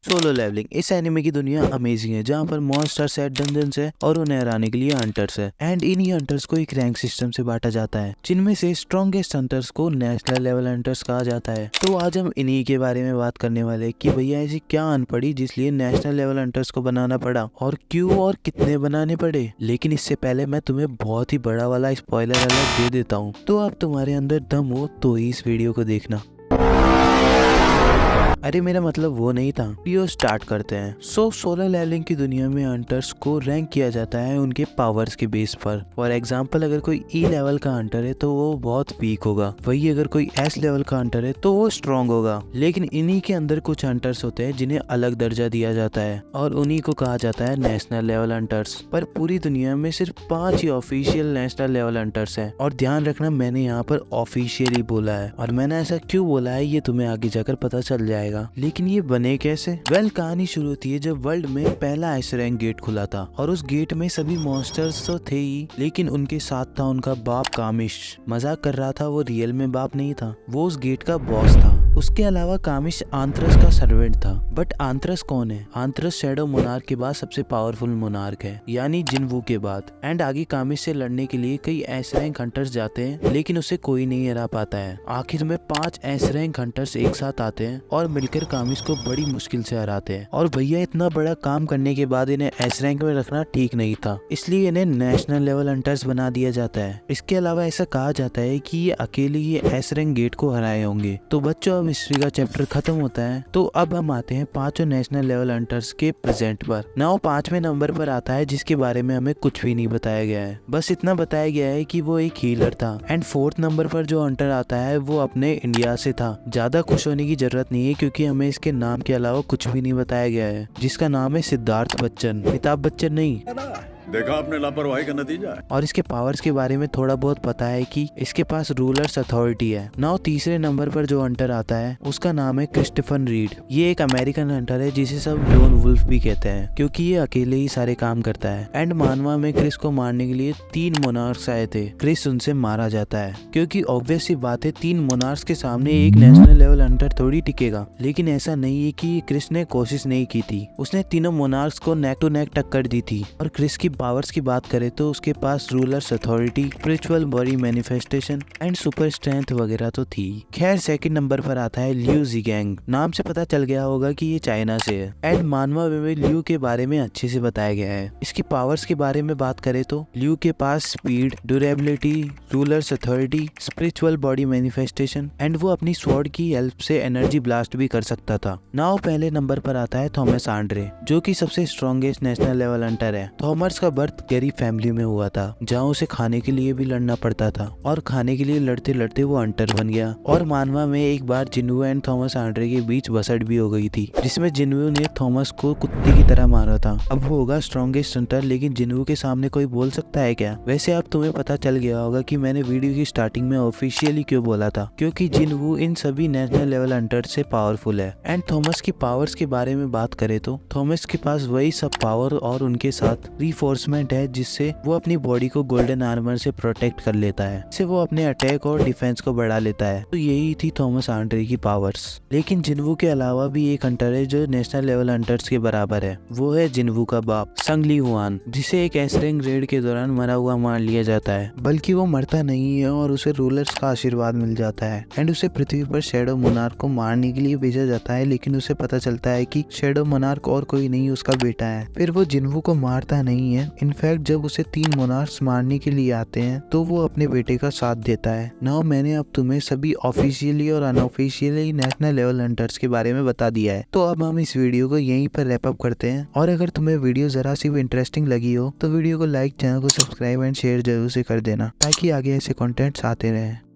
Solo levelling इस anime की दुनिया अमेजिंग है, जहाँ पर मॉन्स्टर सेट डंजन्स है और उन्हें हराने के लिए हंटर्स है। एंड इन्हीं हंटर्स को एक रैंक सिस्टम से बांटा जाता है, जिनमें से स्ट्रॉन्गेस्ट हंटर्स को नेशनल लेवल हंटर्स कहा जाता है। तो आज हम इन्हीं के बारे में बात करने वाले हैं कि भैया ऐसी क्या अन पड़ी जिसलिए नेशनल लेवल हंटर्स को बनाना पड़ा, और क्यों और कितने बनाने पड़े। लेकिन इससे पहले मैं तुम्हें बहुत ही बड़ा वाला स्पॉइलर अलर्ट दे देता हूँ, तो अब तुम्हारे अंदर दम हो तो ही इस वीडियो को देखना। अरे मेरा मतलब वो नहीं था। वीडियो स्टार्ट करते हैं। सोलर लेवलिंग की दुनिया में हंटर्स को रैंक किया जाता है उनके पावर्स के बेस पर। फॉर एग्जांपल, अगर कोई ई लेवल का हंटर है तो वो बहुत वीक होगा, वही अगर कोई एस लेवल का हंटर है तो वो स्ट्रॉन्ग होगा। लेकिन इन्हीं के अंदर कुछ हंटर्स होते हैं जिन्हें अलग दर्जा दिया जाता है, और उन्हीं को कहा जाता है नेशनल लेवल हंटर्स। पर पूरी दुनिया में सिर्फ 5 ही ऑफिशियल नेशनल लेवल हंटर्स है। और ध्यान रखना, मैंने यहाँ पर ऑफिशियली बोला है, और मैंने ऐसा क्यों बोला है ये तुम्हें आगे जाकर पता चल जाएगा। लेकिन ये बने कैसे? कहानी शुरू होती है जब वर्ल्ड में पहला एस रैंक गेट खुला था, और उस गेट में सभी मॉन्स्टर्स तो थे ही, लेकिन उनके साथ था उनका बाप कामिश। मजाक कर रहा था, वो रियल में बाप नहीं था, वो उस गेट का बॉस था। उसके अलावा कामिश आंत्रस का सर्वेंट था। बट आंत्रस कौन है? आंत्रस शैडो मोनार्क के बाद सबसे पावरफुल मोनार्क है, यानी जिनवू के बाद। एंड आगे कामिश से लड़ने के लिए कई एस रैंक हंटर्स जाते हैं, लेकिन उसे कोई नहीं हरा पाता है। आखिर में 5 एस रैंक हंटर्स एक साथ आते हैं और मिलकर कामिश को बड़ी मुश्किल से हराते हैं। और भैया इतना बड़ा काम करने के बाद इन्हें एस रैंक में रखना ठीक नहीं था, इसलिए इन्हें नेशनल लेवल हंटर्स बना दिया जाता है। इसके अलावा ऐसा कहा जाता है कि ये अकेले ही एस रैंक गेट को हराए होंगे। तो बच्चों, अब हिस्ट्री का चैप्टर खत्म होता है, तो अब हम आते हैं 5 नेशनल लेवल हंटर्स के प्रेजेंट पर। नाउ 5वें नंबर पर आता है जिसके बारे में हमें कुछ भी नहीं बताया गया है, बस इतना बताया गया है कि वो एक हीलर था। एंड 4th नंबर पर जो हंटर आता है वो अपने इंडिया से था। ज्यादा खुश होने की जरूरत नहीं है, क्योंकि हमें इसके नाम के अलावा कुछ भी नहीं बताया गया है, जिसका नाम है सिद्धार्थ बच्चन। अमिताभ बच्चन नहीं। देखा आपने लापरवाही का नतीजा है। और इसके पावर्स के बारे में थोड़ा बहुत पता है कि इसके पास रूलर्स अथॉरिटी है। नाउ 3रे नंबर पर जो हंटर आता है उसका नाम है क्रिस्टोफर रीड। ये एक अमेरिकन हंटर है जिसे सब लोन वुल्फ भी कहते हैं, क्योंकि ये अकेले ही सारे काम करता है। एंड मानवा में क्रिस को मारने के लिए 3 मोनार्क्स आए थे। क्रिस उनसे मारा जाता है, क्योंकि ऑब्वियस सी बात है, 3 मोनार्क्स के सामने एक नेशनल लेवल हंटर थोड़ी टिकेगा। लेकिन ऐसा नहीं है कि क्रिस ने कोशिश नहीं की थी, उसने तीनों मोनार्क्स को नेक टू नेक टक्कर दी थी। और क्रिस की पावर्स की बात करें तो उसके पास rulers authority, spiritual body manifestation and super strength वगैरह तो थी। खैर, 2nd नंबर पर आता है लियू जीगैंग। नाम से पता चल गया होगा कि ये चाइना से है। एंड मानवा में लियू के बारे में अच्छे से बताया गया है। इसकी पावर्स के बारे में बात करें तो लियू के पास speed, durability, rulers authority, spiritual body manifestation, and वो अपनी स्वॉर्ड की हेल्प से एनर्जी ब्लास्ट भी कर सकता था। नाउ पहले नंबर पर आता है थॉमस आंड्रे, जो कि सबसे स्ट्रॉन्गेस्ट नेशनल लेवल हंटर है। थॉमस का बर्थ गरीब फैमिली में हुआ था, जहाँ उसे खाने के लिए भी लड़ना पड़ता था, और खाने के लिए लड़ते लड़ते वो हंटर बन गया। और मानवा में एक बार जिन्वू एंड थॉमस आंड्रे के बीच बसड़ भी हो गई थी, जिसमें जिन्वू ने थॉमस को कुत्ते की तरह मारा था। अब वो होगा स्ट्रॉन्गेस्ट हंटर, लेकिन जिन्वू के सामने कोई बोल सकता है क्या? वैसे अब तुम्हें पता चल गया होगा कि मैंने वीडियो की स्टार्टिंग में ऑफिशियली क्यों बोला था, क्योंकि जिन्वू इन सभी नेशनल लेवल हंटर से पावरफुल है। एंड थॉमस की पावर्स के बारे में बात करें तो थॉमस के पास वही सब पावर और उनके साथ रीफोर्समेंट है, जिससे वो अपनी बॉडी को गोल्डन आर्मर से प्रोटेक्ट कर लेता है। इससे वो अपने अटैक और डिफेंस को बढ़ा लेता है। तो यही थी थॉमस आंड्रे की पावर्स। लेकिन जिन्वू के अलावा भी एक हंटर है जो नेशनल लेवल हंटर्स के बराबर है। वो है जिन्वू का बाप संग ली हुआन, जिसे एक एस रैंक रेड के दौरान मरा हुआ मार लिया जाता है। बल्कि वो मरता नहीं है और उसे रूलर्स का आशीर्वाद मिल जाता है। एंड उसे पृथ्वी पर शैडो मोनार्क को मारने के लिए भेजा जाता है, लेकिन उसे पता चलता है कि शैडो मोनार्क और कोई नहीं, उसका बेटा है। फिर वो जिन्वू को मारता नहीं है। इनफैक्ट जब उसे 3 मोनार्क्स मारने के लिए आते हैं तो वो अपने बेटे का साथ देता है। नाउ मैंने अब तुम्हें सभी ऑफिशियली और अनऑफिशियली नेशनल लेवल हंटर्स के बारे में बता दिया है। तो अब हम इस वीडियो को यहीं पर रैप अप करते हैं। और अगर तुम्हें वीडियो जरा सी भी इंटरेस्टिंग लगी हो तो वीडियो को लाइक, चैनल को सब्सक्राइब एंड शेयर जरूर से कर देना, ताकि आगे ऐसे कंटेंट्स आते रहे।